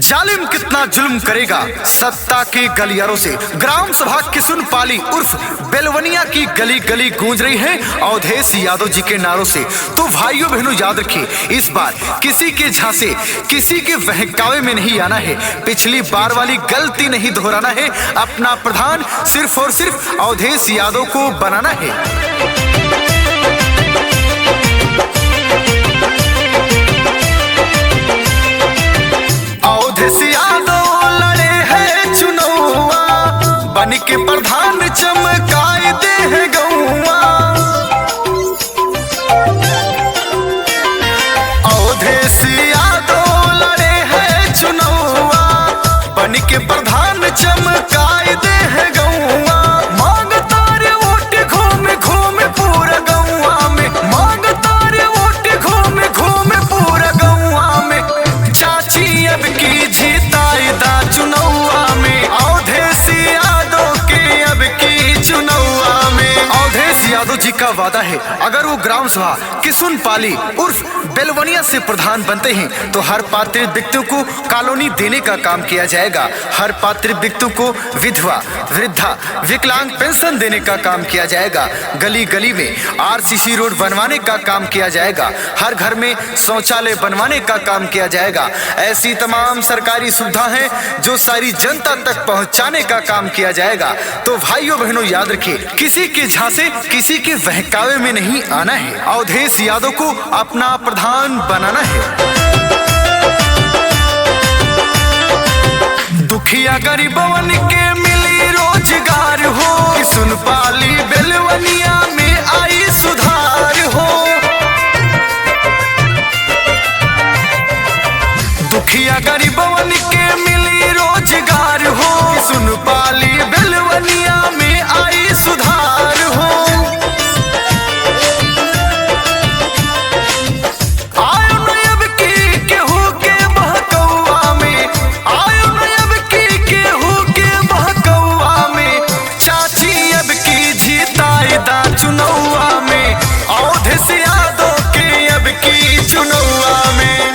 जालिम कितना जुल्म करेगा सत्ता के गलियारों से। ग्राम सभा किसुनपाली उर्फ बेलवनिया की गली गली गूंज रही है अवधेश यादव जी के नारों से। तो भाइयों बहनों याद रखिए, इस बार किसी के झांसे किसी के बहकावे में नहीं आना है, पिछली बार वाली गलती नहीं दोहराना है। अपना प्रधान सिर्फ और सिर्फ अवधेश यादव को बनाना है। अवधेश यादव लड़े हैं चुनौआ, बन के प्रधान चमकाए दे है गौआ। अवधेश यादव लड़े हैं चुनौआ, बन के प्रधान चमकाए दे है गौआ। मांगता रे वोट घूमे घूमे पूरा गौआ में, मांगता रे वोट घूमे घूमे पूरा गौआ में। चाची अब की जीताई दा चुनौआ में, अवधेश यादव के अब की चुनौआ में। अवधेश यादव जी का वादा है, अगर वो ग्राम सभा किसुनपाली उर्फ बेलवनिया से प्रधान बनते हैं तो हर पात्र व्यक्तियों को कॉलोनी देने का काम किया जाएगा। हर पात्र व्यक्तियों को विधवा वृद्धा विकलांग पेंशन देने का काम किया जाएगा। गली गली में आरसीसी रोड बनवाने का काम किया जाएगा। हर घर में शौचालय बनवाने का काम किया जाएगा। ऐसी तमाम सरकारी सुविधा है जो सारी जनता तक पहुंचाने का काम किया जाएगा। तो भाइयों बहनों याद रखिए, किसी के झांसे किसी के बहकावे में नहीं आना है। अवधेश यादव को अपना प्रधान बनाना है। दुखिया गरीबवन के मिली रोजगार हो, किसुनपाली बेलवनिया में आई सुधार हो। दुखिया गरीबवन के मिली रोजगार हो, किसुनपाली बेलवनिया में आई सुधार हो। चुनौआ में अवधेश यादव के अब की चुनौआ में।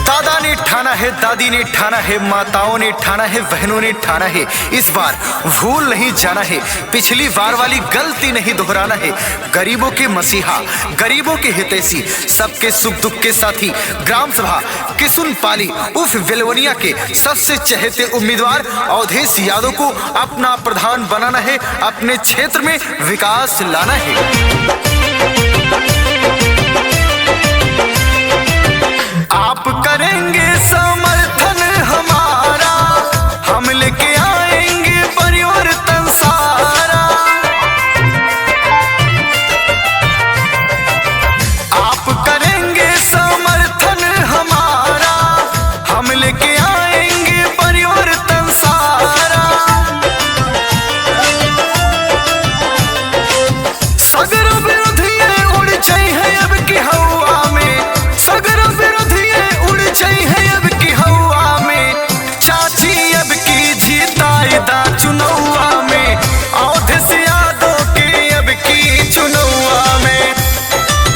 दादा ने ठाना है, दादी ने ठाना है, माताओं ने ठाना है, बहनों ने ठाना है, इस बार भूल नहीं जाना है, पिछली बार वाली गलती नहीं दोहराना है। गरीबों के मसीहा, गरीबों के हितैषी, सबके सुख दुख के साथी, ग्राम सभा किसुनपाली उर्फ बेलवनिया के सबसे चहेते उम्मीदवार अवधेश यादव को अपना प्रधान बनाना है, अपने क्षेत्र में विकास लाना है। आप करेंगे समर्थन हमारा, हम लेके आएंगे परिवर्तन सारा। आप करेंगे समर्थन हमारा, हम लेके आएंगे परिवर्तन सारा। सगर विरोधी उड़ जाए है अब की हवा में, सगर विरोधी उड़ जाए है अब की हवा में। चाची अब की जीताई दा चुनौआ में, अवधेश यादव के अब की चुनौआ में।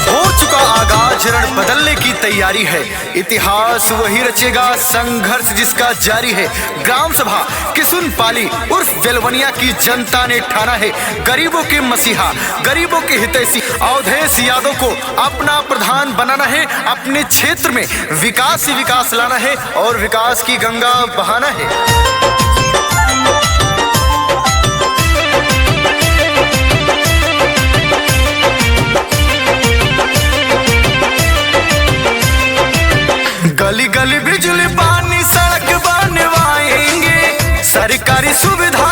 हो चुका आगाज, रण बदलने की तैयारी है, इतिहास वही रचेगा, संघर्ष जिसका जारी है। ग्राम सभा किसुनपाली उर्फ बेलवनिया की जनता ने ठाना है, गरीबों के मसीहा, गरीबों के हितैषी अवधेश यादव को अपना प्रधान बनाना है, अपने क्षेत्र में विकास ही विकास लाना है और विकास की गंगा बहाना है। गली गली बिजली पानी सड़क बनवाएंगे, सरकारी सुविधा